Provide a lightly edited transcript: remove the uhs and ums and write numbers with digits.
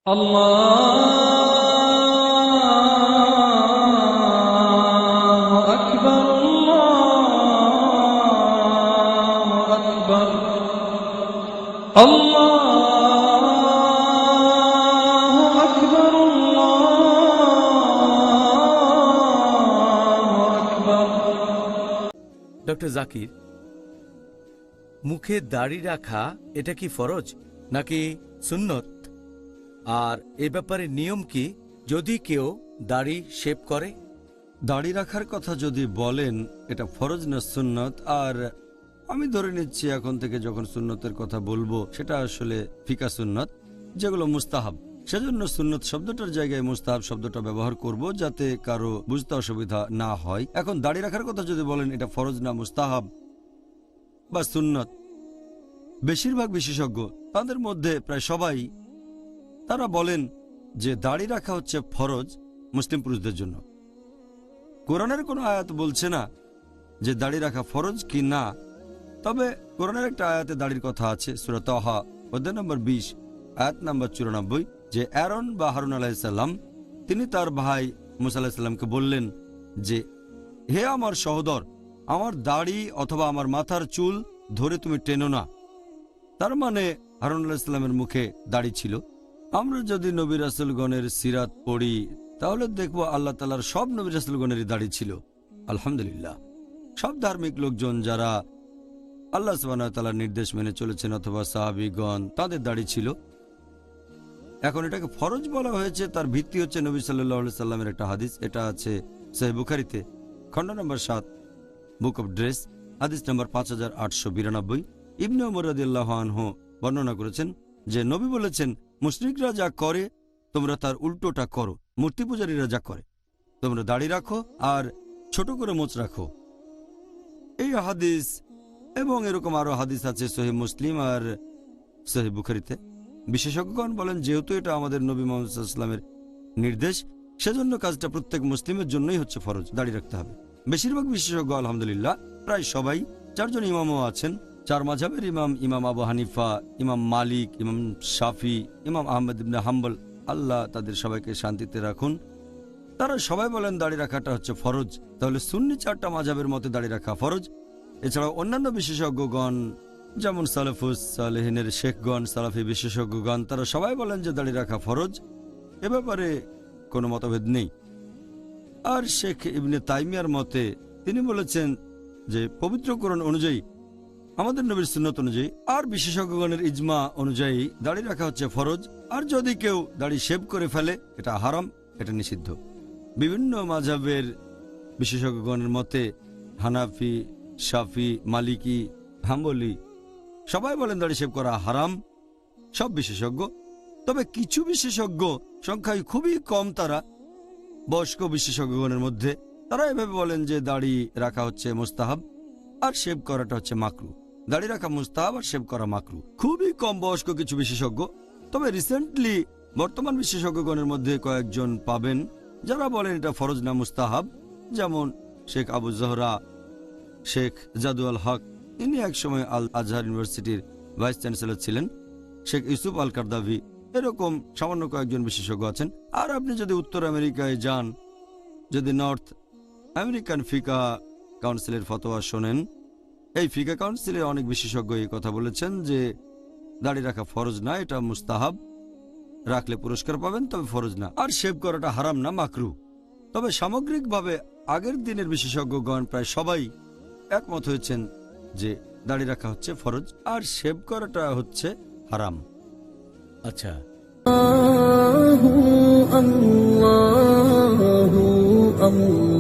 আল্লাহু আকবার, আল্লাহু আকবার, আল্লাহু আকবার, আল্লাহু আকবার। ডক্টর জাকির, মুখে দাড়ি রাখা এটা কি ফরজ নাকি সুন্নত? আর এ ব্যাপারে নিয়ম কি যদি কেউ দাড়ি শেভ করে? দাড়ি রাখার কথা যদি বলেন এটা ফরজ না সুন্নত, আর আমি ধরে নিচ্ছি এখন থেকে যখন সুন্নতের কথা বলবো সেটা আসলে ফিকা সুন্নত, যেগুলো মুস্তাহাব। সেজন্য সুন্নত শব্দটার জায়গায় মুস্তাহাব শব্দটা ব্যবহার করব যাতে কারো বুঝতে অসুবিধা না হয়। এখন দাড়ি রাখার কথা যদি বলেন এটা ফরজ না মুস্তাহাব বা সুন্নত, বেশিরভাগ বিশেষজ্ঞ তাদের মধ্যে প্রায় সবাই তারা বলেন যে দাড়ি রাখা হচ্ছে ফরজ মুসলিম পুরুষদের জন্য। কোরআনের কোনো আয়াত বলছে না যে দাড়ি রাখা ফরজ কি না, তবে কোরআনের একটা আয়াতে দাড়ির কথা আছে, সূরা তাহা অধ্যায় নম্বর 20 আয়াত নম্বর 94, যে অ্যারন বা হারুন আলাইহিসসালাম তিনি তার ভাই মুসা আলাইহিসসালামকে বললেন যে হে আমার সহোদর, আমার দাড়ি অথবা আমার মাথার চুল ধরে তুমি টেনো না। তার মানে হারুন আলাইহিসসালামের মুখে দাড়ি ছিল। আমরা যদি নবী রাসূলগণের সিরাত পড়ি তাহলে দেখব আল্লাহ তাআলার সব নবী রাসূলগণেরই দাড়ি ছিল। আলহামদুলিল্লাহ, সব ধার্মিক লোকজন যারা আল্লাহ সুবহানাহু ওয়া তাআলার নির্দেশ মেনে চলেছেন অথবা সাহাবীগণ, তাদের দাড়ি ছিল। এখন এটাকে ফরজ বলা হয়েছে, তার ভিত্তি হচ্ছে নবী সাল্লাল্লাহু আলাইহি সাল্লামের একটা হাদিস। এটা আছে সহিহ বুখারীতে খণ্ড নম্বর 7 বুক অফ ড্রেস, হাদিস নম্বর 5892। ইবনে ওমর রাদিয়াল্লাহু আনহু বর্ণনা করেছেন যে নবী বলেছেন, মুশরিকরা যা করে তোমরা তার উল্টোটা করো, মূর্তি পূজারীরা যা করে তোমরা দাড়ি রাখো আর ছোট করে মোচ রাখো। এই হাদিস এবং এরকম আরো হাদিস আছে সহিহ মুসলিম আর সহিহ বুখারীতে। বিশেষজ্ঞগণ বলেন যেহেতু এটা আমাদের নবী মুহাম্মদ সাল্লাল্লাহু আলাইহি ওয়াসাল্লামের নির্দেশ, সেজন্য কাজটা প্রত্যেক মুসলিমের জন্যই হচ্ছে ফরজ, দাড়ি রাখতে হবে। বেশিরভাগ বিশেষজ্ঞ আলহামদুলিল্লাহ প্রায় সবাই, 4 জন ইমামও আছেন, 4 মাযহাবের ইমাম, ইমাম আবু হানিফা, ইমাম মালিক, ইমাম শাফি, ইমাম আহমদ ইবনে হাম্বল, আল্লাহ তাদের সবাইকে শান্তিতে রাখুন, তারা সবাই বলেন দাড়ি রাখাটা হচ্ছে ফরজ। তাহলে সুন্নি 4টা মাযহাবের মতে দাড়ি রাখা ফরজ। এছাড়াও অন্যান্য বিশেষজ্ঞগণ যেমন সালেফুস সালেহিনের শেখগণ, সালাফি বিশেষজ্ঞগণ, তারা সবাই বলেন যে দাড়ি রাখা ফরজ। এ ব্যাপারে কোনো মতভেদ নেই। আর শেখ ইবনে তাইমিয়ার মতে তিনি বলেছেন যে পবিত্র কোরআন অনুযায়ী, আমাদের নবীর সুন্নত অনুযায়ী আর বিশেষজ্ঞগণের ইজমা অনুযায়ী দাড়ি রাখা হচ্ছে ফরজ। আর যদি কেউ দাড়ি শেভ করে ফেলে এটা হারাম, এটা নিষিদ্ধ। বিভিন্ন মাযহাবের বিশেষজ্ঞগণের মতে হানাফি, শাফি, মালিকি, হাম্বলি সবাই বলেন দাড়ি শেভ করা হারাম, সব বিশেষজ্ঞ। তবে কিছু বিশেষজ্ঞ, সংখ্যায় খুবই কম, তারা বয়স্ক বিশেষজ্ঞগণের মধ্যে, তারা এভাবে বলেন যে দাড়ি রাখা হচ্ছে মুস্তাহাব আর শেভ করাটা হচ্ছে মাকরু। দাড়ি রাখা মুস্তাহাব আর শেভ করা মাকরু। খুবই কম বয়স্ক কিছু বিশেষজ্ঞ। তবে রিসেন্টলি বর্তমান বিশেষজ্ঞগণের মধ্যে কয়েকজন পাবেন যারা বলেন এটা ফরজ না মুস্তাহাব, যেমন শেখ আবু জহরা, শেখ জাদু আল হক, ইনি একসময় আল আজহার ইউনিভার্সিটির ভাইস চ্যান্সেলর ছিলেন, শেখ ইউসুফ আল কারদাভি, এরকম সামান্য কয়েকজন বিশেষজ্ঞ আছেন। আর আপনি যদি উত্তর আমেরিকায় যান, যদি নর্থ আমেরিকান ফিকা কাউন্সিলের ফতোয়া শোনেন, এই ফিকা কাউন্সিলের অনেক বিশেষজ্ঞ এই কথা বলেছেন যে দাড়ি রাখা ফরজ না, এটা মুস্তাহাব, রাখলে পুরস্কার পাবেন, তবে ফরজ না। আর শেভ করাটা হারাম না, মাকরু। তবে সামগ্রিকভাবে আগের দিনের বিশেষজ্ঞগণ প্রায় সবাই একমত হয়েছেন যে দাড়ি রাখা হচ্ছে ফরজ আর শেভ করাটা হচ্ছে হারাম। আচ্ছা, আল্লাহু আল্লাহু আল্লাহ।